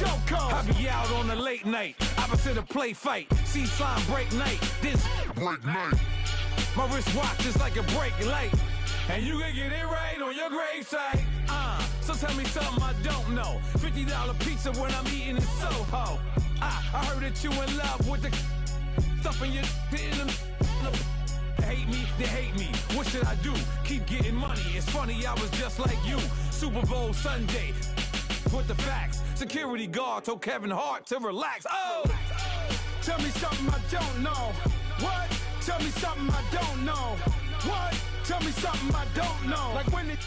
I be out on a late night, opposite a play fight. See slime break night, this break night. My wristwatch is like a brake light, and you can get it right on your gravesite. So tell me something I don't know. $50 pizza when I'm eating in Soho. I heard that you in love with the stuff in your hate me, they hate me. What should I do? Keep getting money. It's funny, I was just like you. Super Bowl Sunday. With the facts. Security guard told Kevin Hart to relax. Oh! Tell me something I don't know. What? Tell me something I don't know. What? Tell me something I don't know. Like when it...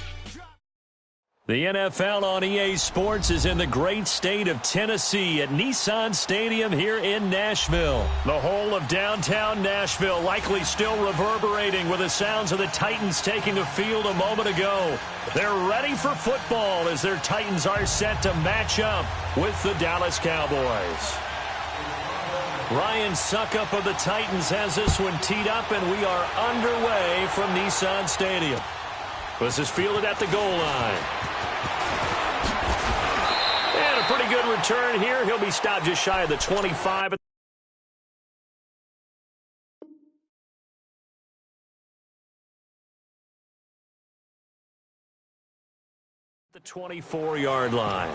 The NFL on EA Sports is in the great state of Tennessee at Nissan Stadium here in Nashville. The whole of downtown Nashville likely still reverberating with the sounds of the Titans taking a field a moment ago. They're ready for football as their Titans are set to match up with the Dallas Cowboys. Ryan Suckup of the Titans has this one teed up, and we are underway from Nissan Stadium. This is fielded at the goal line. And a pretty good return here. He'll be stopped just shy of the 25. The 24-yard line.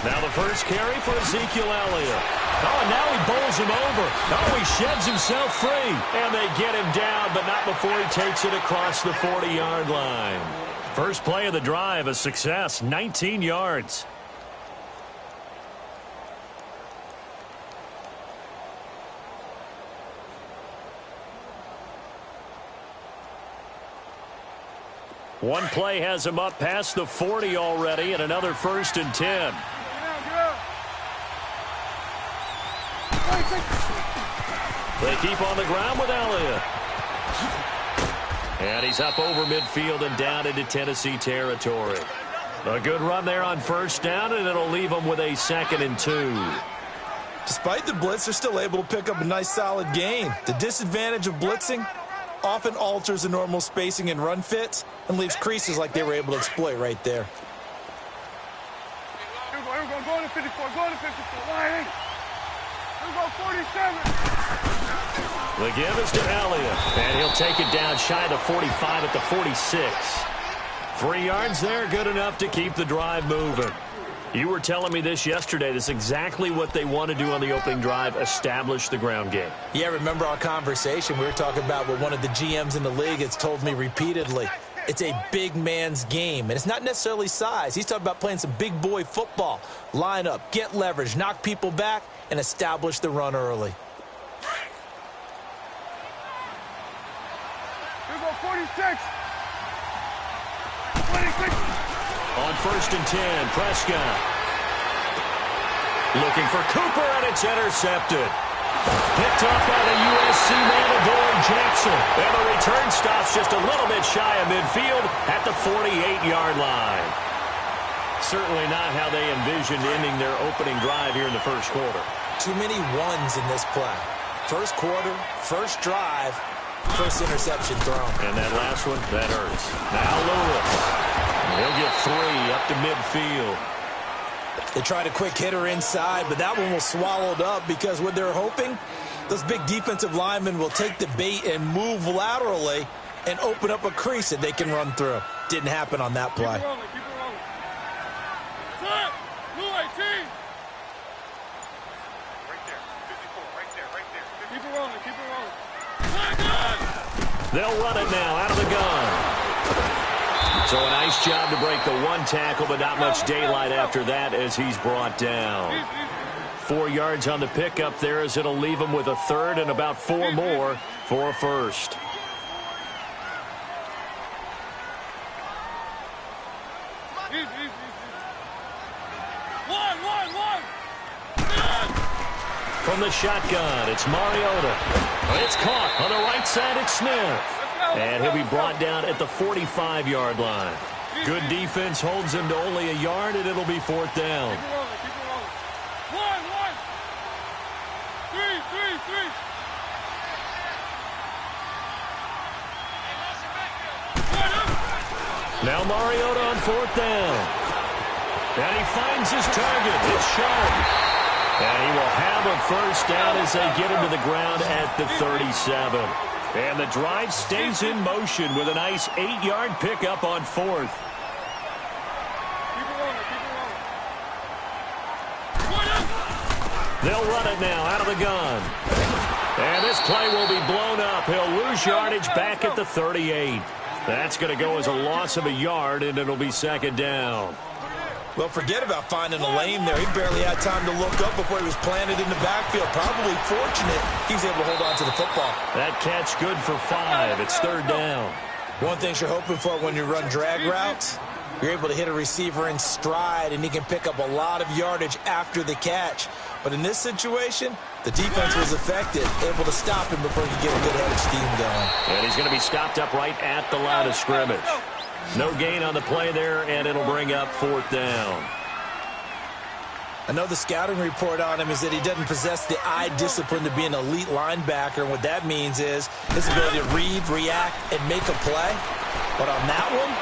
Now the first carry for Ezekiel Elliott. Oh, and now he bowls him over. Oh, he sheds himself free. And they get him down, but not before he takes it across the 40-yard line. First play of the drive, a success, 19 yards. One play has him up past the 40 already, and another 1st and 10. They keep on the ground with Elliott. And he's up over midfield and down into Tennessee territory. A good run there on 1st down, and it'll leave them with a 2nd and 2. Despite the blitz, they're still able to pick up a nice solid gain. The disadvantage of blitzing often alters the normal spacing and run fits and leaves creases like they were able to exploit right there. Here we go, go to 54, go to 54, line 8. Here we go, 47. The give is to Elliott, and he'll take it down shy of the 45 at the 46. 3 yards there, good enough to keep the drive moving. You were telling me this yesterday. This is exactly what they want to do on the opening drive, establish the ground game. Yeah, remember our conversation? We were talking about what one of the GMs in the league has told me repeatedly. It's a big man's game, and it's not necessarily size. He's talking about playing some big boy football. Line up, get leverage, knock people back, and establish the run early. Here we go, 46. 26. On 1st and 10, Prescott. Looking for Cooper, and it's intercepted. Picked off by the USC man, Adoree Jackson. And the return stops just a little bit shy of midfield at the 48-yard line. Certainly not how they envisioned ending their opening drive here in the first quarter. Too many ones in this play. First quarter, first drive, first interception thrown. And that last one, that hurts. Now Lewis. He'll get 3 up to midfield. They tried a quick hitter inside, but that one was swallowed up because what they're hoping, those big defensive linemen will take the bait and move laterally and open up a crease that they can run through. Didn't happen on that play. Keep it rolling, keep it rolling. Set, blue 18. Right there, 54, right there, right there. Keep it rolling, keep it rolling. They'll run it now out of the gun. So a nice job to break the one tackle, but not much daylight after that as he's brought down. 4 yards on the pickup there as it'll leave him with a 3rd and about 4 more for a 1st. One. from the shotgun. It's Mariota. It's caught on the right side. It's Smith. And he'll be brought down at the 45-yard line. Good defense holds him to only a yard, and it'll be 4th down. Three. Now Mariota on 4th down. And he finds his target. It's Sharp. And he will have a first down as they get him to the ground at the 37. And the drive stays in motion with a nice 8-yard pickup on 4th. They'll run it now out of the gun. And this play will be blown up. He'll lose yardage back at the 38. That's going to go as a loss of a yard, and it'll be 2nd down. Well, forget about finding a lane there. He barely had time to look up before he was planted in the backfield. Probably fortunate he was able to hold on to the football. That catch good for 5. It's 3rd down. One thing you're hoping for when you run drag routes, you're able to hit a receiver in stride, and he can pick up a lot of yardage after the catch. But in this situation, the defense was effective, able to stop him before he could get a good head of steam going. And he's going to be stopped up right at the line of scrimmage. No gain on the play there, and it'll bring up 4th down. I know the scouting report on him is that he doesn't possess the eye discipline to be an elite linebacker, and what that means is his ability to read, react, and make a play. But on that one,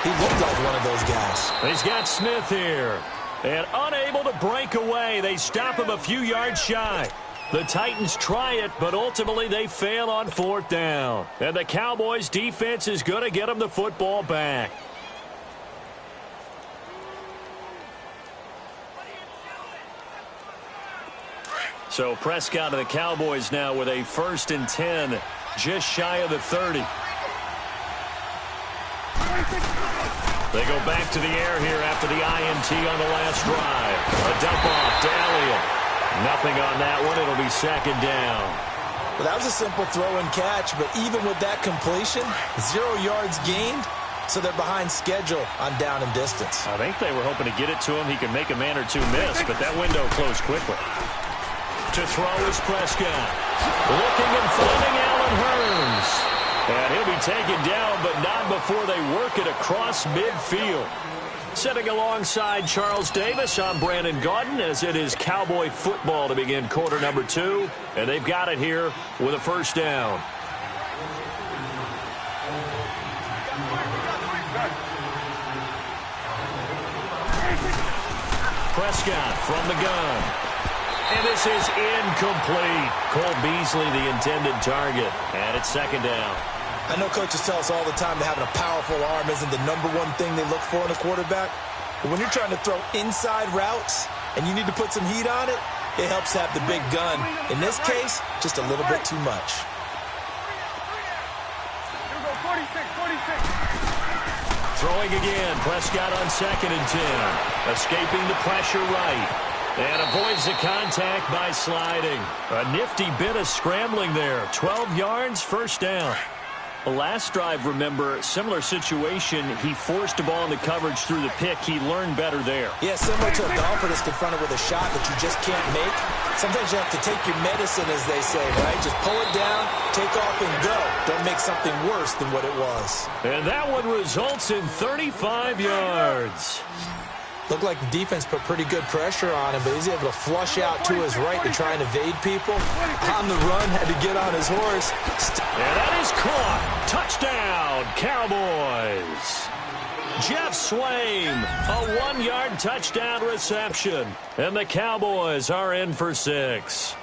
he looked like one of those guys. He's got Smith here. And unable to break away. They stop him a few yards shy. The Titans try it, but ultimately they fail on 4th down. And the Cowboys' defense is going to get them the football back. So Prescott and the Cowboys now with a 1st and 10, just shy of the 30. They go back to the air here after the INT on the last drive. A dump off to Elliott. Nothing on that one. It'll be 2nd down. Well, that was a simple throw and catch, but even with that completion, 0 yards gained, so they're behind schedule on down and distance. I think they were hoping to get it to him. He could make a man or two miss, but that window closed quickly. To throw is Prescott. Looking and finding Allen Hurns. And he'll be taken down, but not before they work it across midfield. Sitting alongside Charles Davis, I'm Brandon Gaudin, as it is Cowboy football to begin quarter number 2. And they've got it here with a 1st down. Prescott from the gun. And this is incomplete. Cole Beasley, the intended target. And it's 2nd down. I know coaches tell us all the time that having a powerful arm isn't the #1 thing they look for in a quarterback. But when you're trying to throw inside routes and you need to put some heat on it, it helps have the big gun. In this case, just a little bit too much. 46. Throwing again. Prescott on 2nd and 10. Escaping the pressure right. And avoids the contact by sliding. A nifty bit of scrambling there. 12 yards, 1st down. The last drive, remember, similar situation. He forced the ball in the coverage through the pick. He learned better there. Yeah, similar to a golfer that's confronted with a shot that you just can't make. Sometimes you have to take your medicine, as they say, right? Just pull it down, take off, and go. Don't make something worse than what it was. And that one results in 35 yards. Looked like the defense put pretty good pressure on him, but he's able to flush out to his right to try and evade people. On the run, had to get on his horse. And that is caught. Touchdown, Cowboys. Jeff Swaim, a 1-yard touchdown reception. And the Cowboys are in for 6.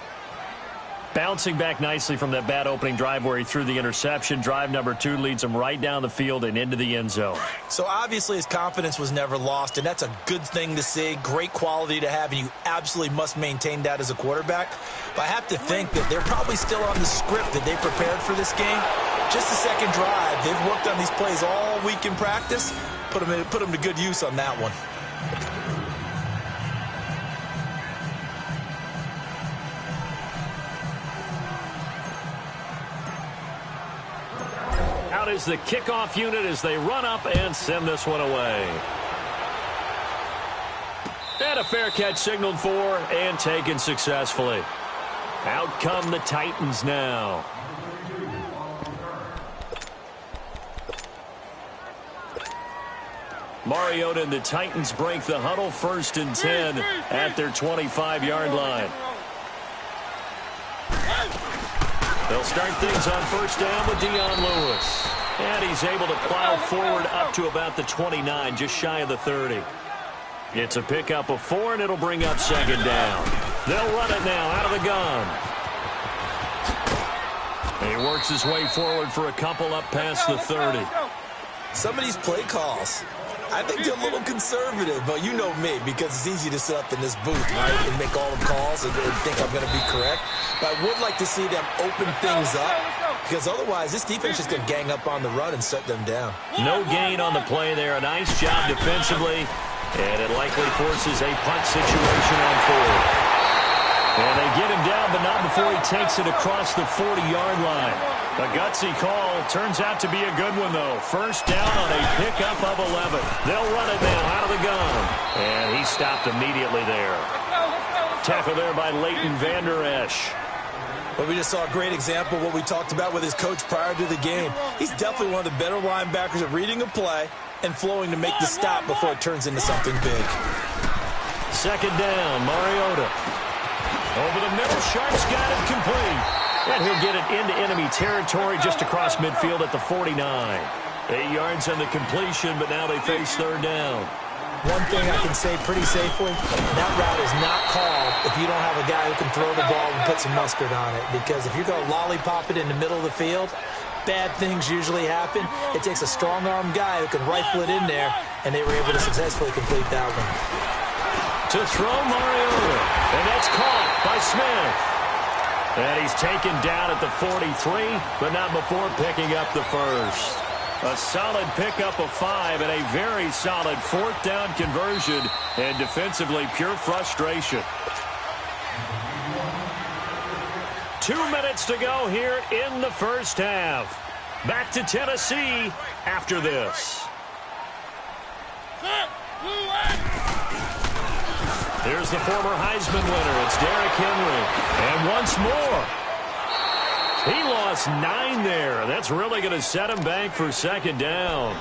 Bouncing back nicely from that bad opening drive where he threw the interception. Drive number 2 leads him right down the field and into the end zone. So obviously his confidence was never lost, and that's a good thing to see. Great quality to have, and you absolutely must maintain that as a quarterback. But I have to think that they're probably still on the script that they prepared for this game. Just the second drive. They've worked on these plays all week in practice. Put them to good use on that one. Out is the kickoff unit as they run up and send this one away. And a fair catch signaled for and taken successfully. Out come the Titans now. Mariota and the Titans break the huddle, 1st and 10 at their 25-yard line. They'll start things on 1st down with Dion Lewis. And he's able to plow forward up to about the 29, just shy of the 30. It's a pickup of 4, and it'll bring up 2nd down. They'll run it now out of the gun. He works his way forward for a couple up past the 30. Some of these play calls, I think they're a little conservative, but you know me, because it's easy to sit up in this booth, right, and make all the calls and think I'm going to be correct. But I would like to see them open things up, because otherwise this defense is going to gang up on the run and shut them down. No gain on the play there. A nice job defensively, and it likely forces a punt situation on 4th. And they get him down, but not before he takes it across the 40-yard line. A gutsy call. Turns out to be a good one, though. 1st down on a pickup of 11. They'll run it now out of the gun. And he stopped immediately there. Tackle there by Leighton Vander Esch. But we just saw a great example of what we talked about with his coach prior to the game. He's definitely one of the better linebackers at reading a play and flowing to make the stop before it turns into something big. 2nd down, Mariota. Over the middle, Sharp's got it complete. And he'll get it into enemy territory just across midfield at the 49. 8 yards on the completion, but now they face 3rd down. One thing I can say pretty safely, that route is not called if you don't have a guy who can throw the ball and put some mustard on it. Because if you're going to lollipop it in the middle of the field, bad things usually happen. It takes a strong-arm guy who can rifle it in there, and they were able to successfully complete that one. To throw Mariota, and that's caught by Smith. And he's taken down at the 43, but not before picking up the 1st. A solid pickup of 5 and a very solid 4th down conversion, and defensively pure frustration. 2 minutes to go here in the 1st half. Back to Tennessee after this. Here's the former Heisman winner. It's Derrick Henry. And once more. He lost 9 there. That's really going to set him back for 2nd down.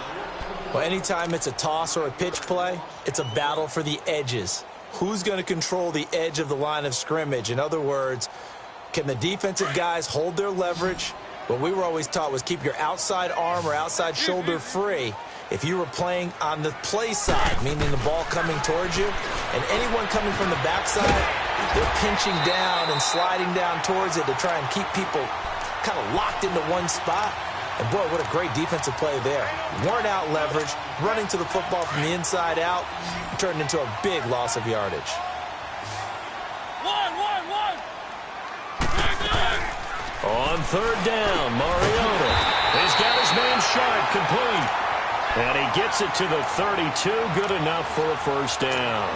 Well, anytime it's a toss or a pitch play, it's a battle for the edges. Who's going to control the edge of the line of scrimmage? In other words, can the defensive guys hold their leverage? What we were always taught was keep your outside arm or outside shoulder free. If you were playing on the play side, meaning the ball coming towards you, and anyone coming from the backside, they're pinching down and sliding down towards it to try and keep people kind of locked into one spot. And boy, what a great defensive play there. Worn out leverage, running to the football from the inside out, turned into a big loss of yardage. On 3rd down, Mariota. He's got his man Sharp complete. And he gets it to the 32. Good enough for a 1st down.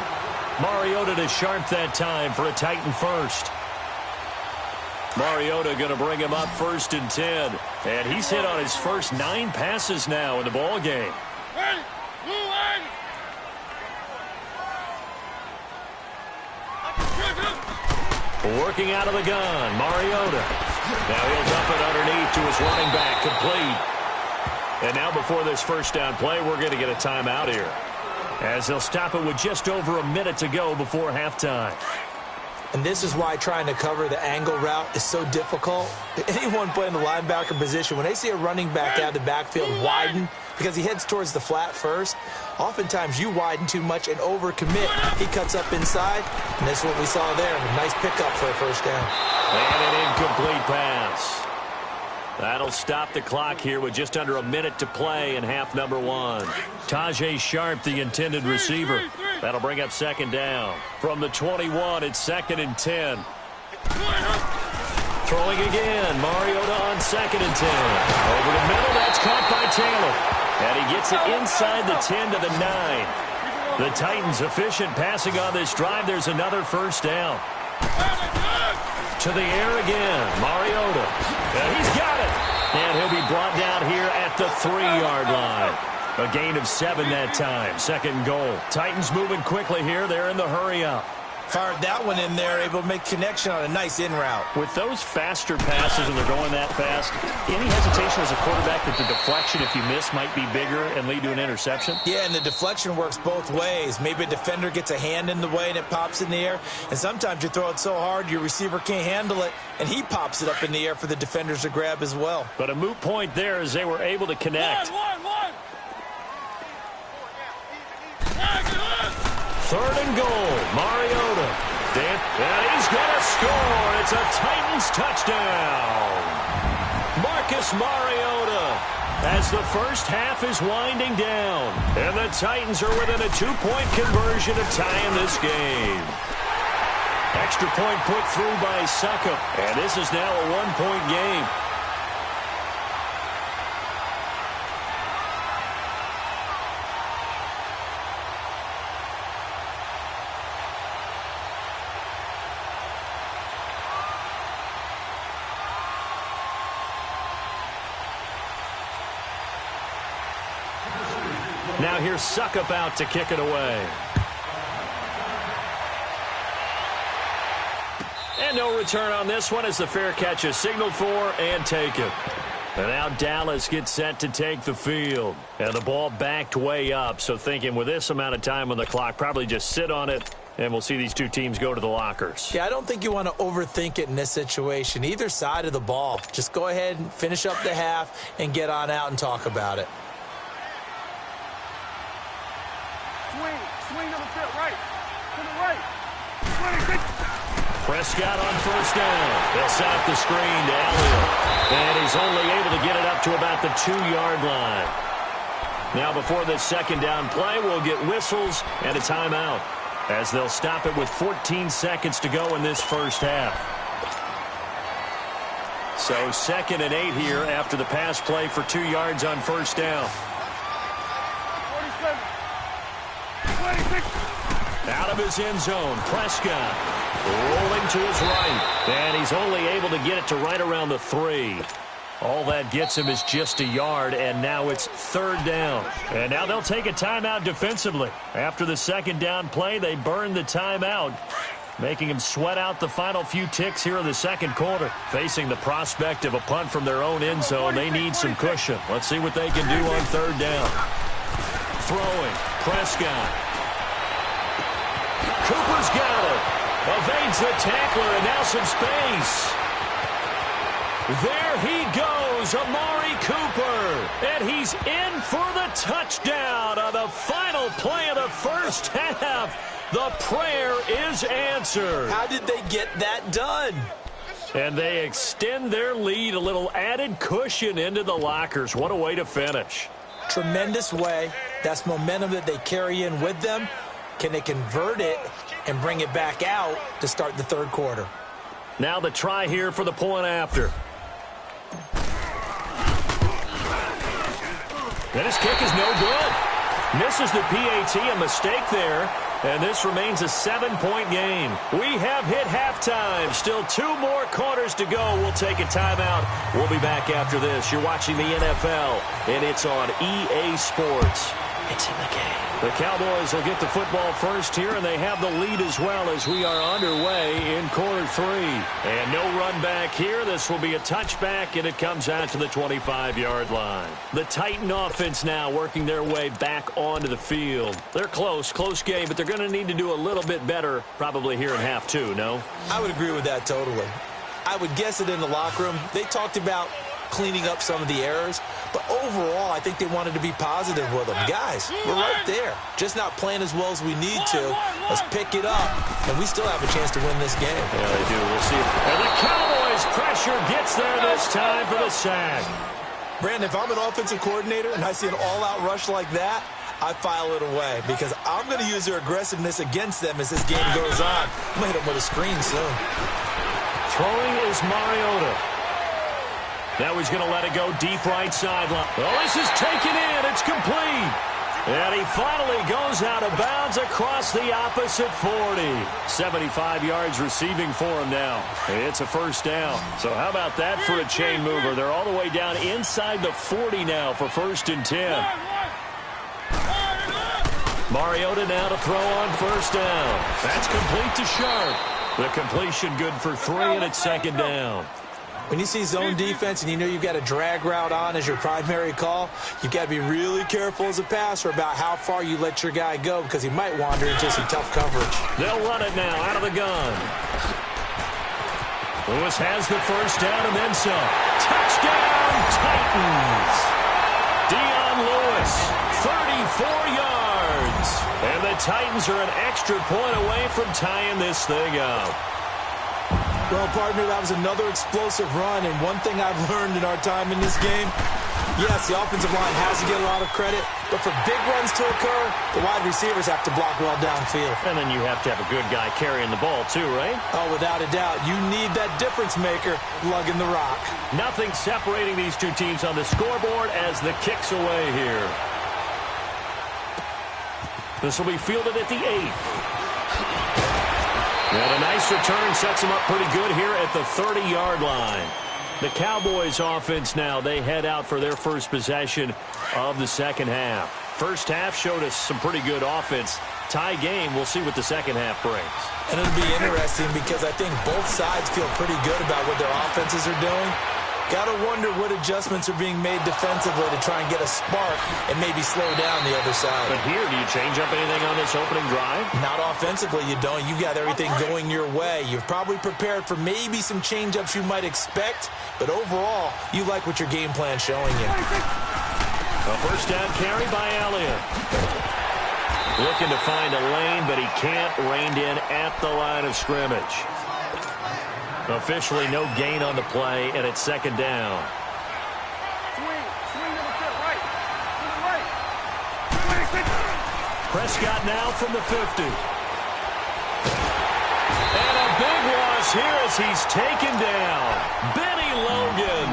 Mariota to Sharp that time for a Titan 1st. Mariota going to bring him up 1st and 10. And he's hit on his first 9 passes now in the ball game. Working out of the gun, Mariota. Now he'll dump it underneath to his running back, complete. And now before this 1st down play, we're going to get a timeout here, as they'll stop it with just over a minute to go before halftime. And this is why trying to cover the angle route is so difficult. Anyone playing the linebacker position, when they see a running back out of the backfield widen, because he heads towards the flat first, oftentimes you widen too much and overcommit. He cuts up inside, and that's what we saw there. A nice pickup for a 1st down. And an incomplete pass. That'll stop the clock here with just under a minute to play in half number 1. Tajay Sharp, the intended receiver. That'll bring up 2nd down. From the 21, it's 2nd and 10. Throwing again. Mariota on 2nd and 10. Over the middle, that's caught by Taylor. And he gets it inside the 10 to the 9. The Titans efficient passing on this drive. There's another 1st down. To the air again, Mariota. And he's got it. And he'll be brought down here at the 3-yard line. A gain of 7 that time. 2nd goal. Titans moving quickly here. They're in the hurry up. Fired that one in there, able to make connection on a nice in route. With those faster passes and they're going that fast, any hesitation as a quarterback that the deflection, if you miss, might be bigger and lead to an interception? Yeah, and the deflection works both ways. Maybe a defender gets a hand in the way and it pops in the air. And sometimes you throw it so hard your receiver can't handle it, and he pops it up in the air for the defenders to grab as well. But a moot point there as they were able to connect. Third and goal, Mariota. And he's going to score. It's a Titans touchdown. Marcus Mariota as the first half is winding down. And the Titans are within a 2-point conversion of tying this game. Extra point put through by Succop. And this is now a 1-point game. Now here's Succop out to kick it away. And no return on this one as the fair catch is signaled for and taken. And now Dallas gets set to take the field. And the ball backed way up, so thinking with this amount of time on the clock, probably just sit on it, and we'll see these two teams go to the lockers. Yeah, I don't think you want to overthink it in this situation. Either side of the ball. Just go ahead and finish up the half and get on out and talk about it. Swing to the field, right. To the right. Prescott on first down. They'll set up the screen to Elliott. And he's only able to get it up to about the 2-yard line. Now before this second down play, we'll get whistles and a timeout as they'll stop it with 14 seconds to go in this first half. So 2nd and 8 here after the pass play for 2 yards on first down. 47. 26. Out of his end zone, Prescott rolling to his right. And he's only able to get it to right around the 3. All that gets him is just a yard, and now it's 3rd down. And now they'll take a timeout defensively. After the second down play, they burn the timeout, making them sweat out the final few ticks here in the second quarter. Facing the prospect of a punt from their own end zone, they need some cushion. Let's see what they can do on 3rd down. Throwing, Prescott. Cooper's got it. Evades the tackler, and now some space. There he goes, Amari Cooper. And he's in for the touchdown on the final play of the first half. The prayer is answered. How did they get that done? And they extend their lead, a little added cushion into the lockers. What a way to finish. Tremendous way. That's momentum that they carry in with them. Can they convert it and bring it back out to start the third quarter? Now the try here for the point after. And his kick is no good. Misses the PAT, a mistake there. And this remains a 7-point game. We have hit halftime. Still 2 more quarters to go. We'll take a timeout. We'll be back after this. You're watching the NFL, and it's on EA Sports. It's in the game. The Cowboys will get the football first here, and they have the lead as well as we are underway in quarter 3. And no run back here. This will be a touchback, and it comes out to the 25-yard line. The Titan offense now working their way back onto the field. They're close game, but they're going to need to do a little bit better probably here in half 2, no? I would agree with that totally. I would guess it in the locker room. They talked about cleaning up some of the errors, but overall I think they wanted to be positive with them. Guys, we're right there, just not playing as well as we need to. Let's pick it up, and we still have a chance to win this game. Yeah, they do. We'll see. And the Cowboys pressure gets there this time for the sack. Brandon, if I'm an offensive coordinator and I see an all-out rush like that, I file it away because I'm going to use their aggressiveness against them as this game goes on. I'm going to hit them with a screen soon. Throwing is Mariota. Now he's going to let it go deep right sideline. Oh, this is taken in. It's complete. And he finally goes out of bounds across the opposite 40. 75 yards receiving for him now. It's a first down. So how about that for a chain mover? They're all the way down inside the 40 now for 1st and 10. Mariota now to throw on first down. That's complete to Sharp. The completion good for 3, and it's second down. When you see zone defense and you know you've got a drag route on as your primary call, you've got to be really careful as a passer about how far you let your guy go because he might wander into some tough coverage. They'll run it now out of the gun. Lewis has the first down and then some. Touchdown, Titans! Dion Lewis, 34 yards. And the Titans are an extra point away from tying this thing up. Well, partner, that was another explosive run, and one thing I've learned in our time in this game, yes, the offensive line has to get a lot of credit, but for big runs to occur, the wide receivers have to block well downfield. And then you have to have a good guy carrying the ball too, right? Oh, without a doubt. You need that difference maker lugging the rock. Nothing separating these two teams on the scoreboard as the kick's away here. This will be fielded at the 8. And a nice return sets them up pretty good here at the 30-yard line. The Cowboys offense now, they head out for their first possession of the second half. First half showed us some pretty good offense. Tie game, we'll see what the second half brings. And it'll be interesting because I think both sides feel pretty good about what their offenses are doing. Got to wonder what adjustments are being made defensively to try and get a spark and maybe slow down the other side. But here, do you change up anything on this opening drive? Not offensively, you don't. You got everything going your way. You've probably prepared for maybe some change-ups you might expect, but overall, you like what your game plan's showing you. A first down carry by Elliott. Looking to find a lane, but he can't, reined in at the line of scrimmage. Officially no gain on the play, and it's second down. Swing to the foot, right. To the right. Prescott now from the 50. And a big loss here as he's taken down. Benny Logan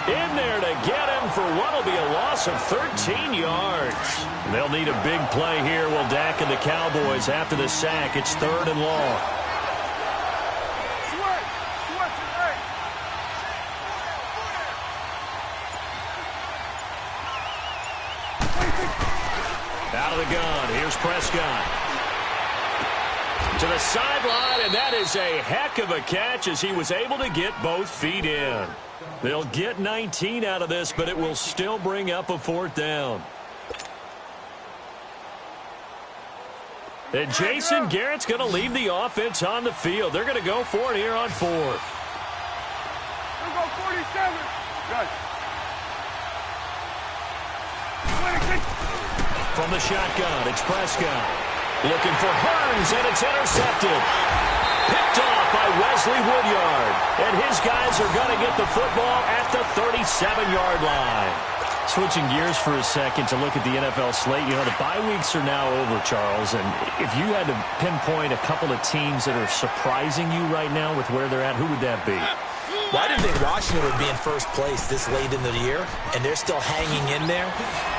in there to get him for what will be a loss of 13 yards. They'll need a big play here. Will Dak and the Cowboys after the sack. It's 3rd and long. Out of the gun, here's Prescott. To the sideline, and that is a heck of a catch as he was able to get both feet in. They'll get 19 out of this, but it will still bring up a 4th down. And Jason Garrett's going to leave the offense on the field. They're going to go for it here on 4th. We'll go 47. Good. From the shotgun, it's Prescott. Looking for Hearns, and it's intercepted. Picked off by Wesley Woodyard. And his guys are going to get the football at the 37-yard line. Switching gears for a second to look at the NFL slate. You know, the bye weeks are now over, Charles. And if you had to pinpoint a couple of teams that are surprising you right now with where they're at, who would that be? Well, I didn't think Washington would be in first place this late in the year, and they're still hanging in there.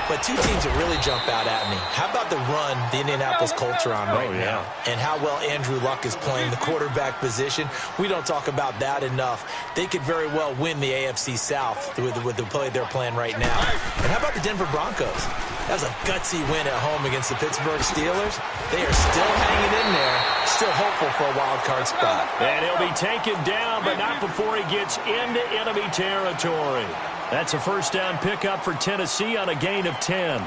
But two teams that really jump out at me. How about the run the Indianapolis Colts are on right now? And how well Andrew Luck is playing the quarterback position. We don't talk about that enough. They could very well win the AFC South with the play they're playing right now. And how about the Denver Broncos? That was a gutsy win at home against the Pittsburgh Steelers. They are still hanging in there, still hopeful for a wild card spot. And he'll be taken down, but not before he gets into enemy territory. That's a first down pickup for Tennessee on a gain of 10.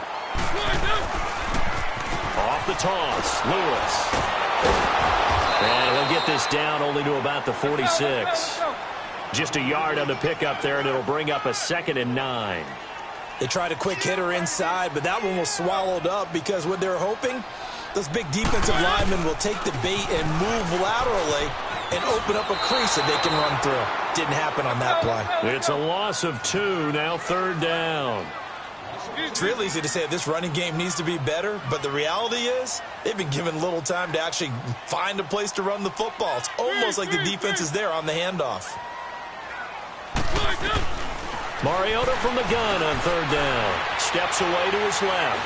Off the toss, Lewis. And he'll get this down only to about the 46. Just a yard on the pickup there, and it'll bring up a 2nd and 9. They tried a quick hitter inside, but that one was swallowed up because what they're hoping, those big defensive linemen will take the bait and move laterally and open up a crease that they can run through. Didn't happen on that play. It's a loss of 2, now 3rd down. It's real easy to say this running game needs to be better, but the reality is they've been given little time to actually find a place to run the football. It's almost like the defense is there on the handoff. Mariota from the gun on 3rd down. Steps away to his left.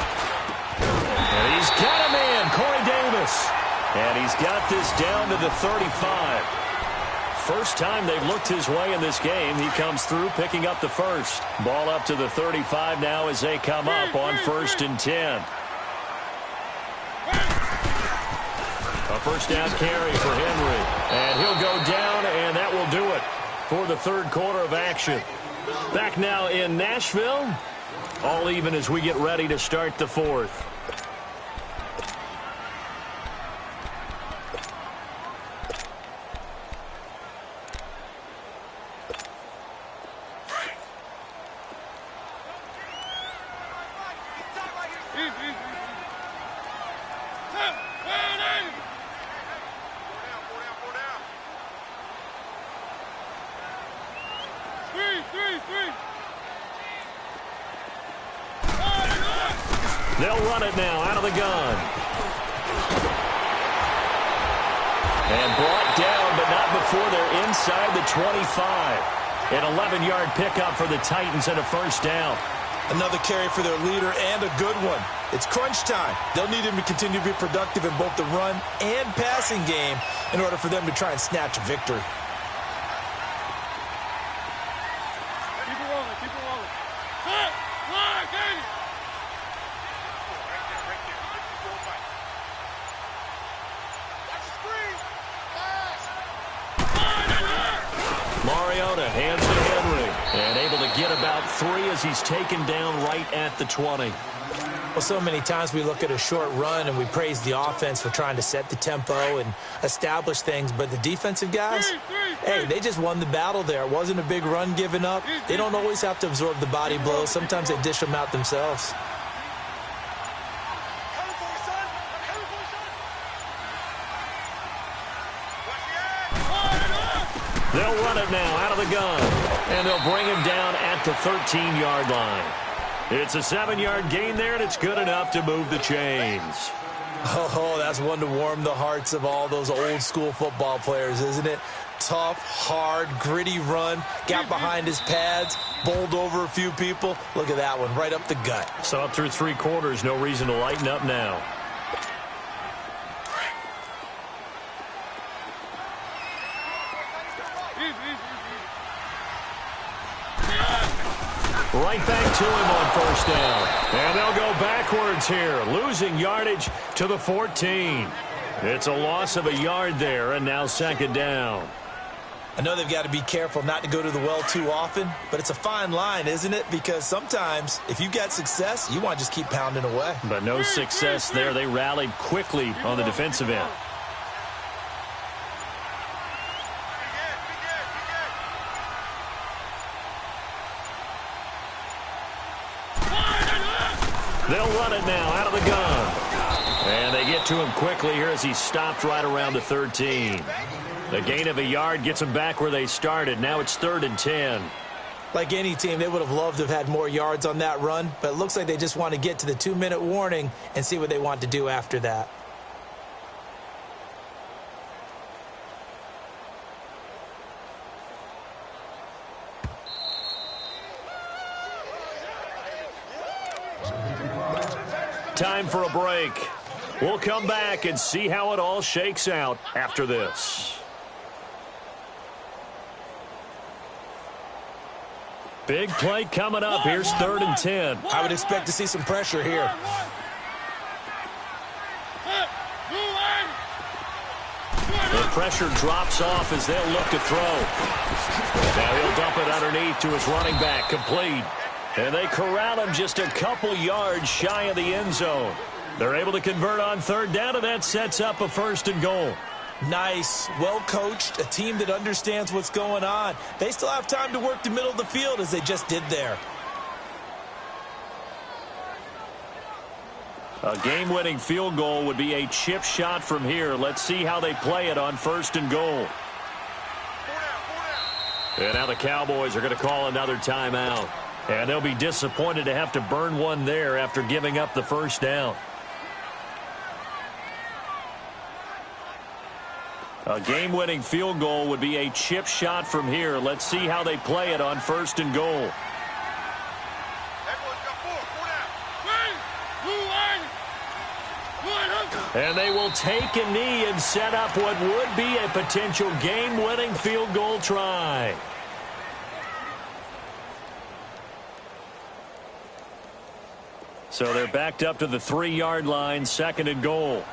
And he's got a man, Corey Davis. And he's got this down to the 35. First time they've looked his way in this game. He comes through, picking up the first. Ball up to the 35 now as they come up on 1st and 10. first down carry for Henry. And he'll go down, and that will do it for the third quarter of action. Back now in Nashville. All even as we get ready to start the fourth. They'll run it now out of the gun. And brought down, but not before they're inside the 25. An 11-yard pickup for the Titans and a first down. Another carry for their leader and a good one. It's crunch time. They'll need him to continue to be productive in both the run and passing game in order for them to try and snatch a victory. Keep it rolling, keep it rolling. Cut! Line, get it! Mariota hands to Henry and able to get about 3 as he's taken down right at the 20. Well, so many times we look at a short run and we praise the offense for trying to set the tempo and establish things, but the defensive guys, hey, they just won the battle there. It wasn't a big run given up. They don't always have to absorb the body blows. Sometimes they dish them out themselves. They'll run it now out of the gun, and they'll bring him down at the 13-yard line. It's a 7-yard gain there, and it's good enough to move the chains. Oh, that's one to warm the hearts of all those old-school football players, isn't it? Tough, hard, gritty run, got behind his pads, bowled over a few people. Look at that one, right up the gut. So up through 3 quarters, no reason to lighten up now. Right back to him on first down. And they'll go backwards here, losing yardage to the 14. It's a loss of a yard there, and now second down. I know they've got to be careful not to go to the well too often, but it's a fine line, isn't it? Because sometimes, if you've got success, you want to just keep pounding away. But no success there. They rallied quickly on the defensive end. They'll run it now out of the gun. And they get to him quickly here as he stopped right around the 13. The gain of a yard gets them back where they started. Now it's 3rd and 10. Like any team, they would have loved to have had more yards on that run, but it looks like they just want to get to the 2-minute warning and see what they want to do after that. Time for a break. We'll come back and see how it all shakes out after this. Big play coming up. Here's 3rd and 10. I would expect to see some pressure here. The pressure drops off as they'll look to throw. Now he'll dump it underneath to his running back, complete. And they corral him just a couple yards shy of the end zone. They're able to convert on 3rd down, and that sets up a 1st and goal. Nice, well-coached, a team that understands what's going on. They still have time to work the middle of the field as they just did there. A game-winning field goal would be a chip shot from here. Let's see how they play it on 1st and goal. And now the Cowboys are going to call another timeout. And they'll be disappointed to have to burn one there after giving up the first down. A game-winning field goal would be a chip shot from here. Let's see how they play it on 1st and goal. And they will take a knee and set up what would be a potential game-winning field goal try. So they're backed up to the 3-yard line, 2nd and goal.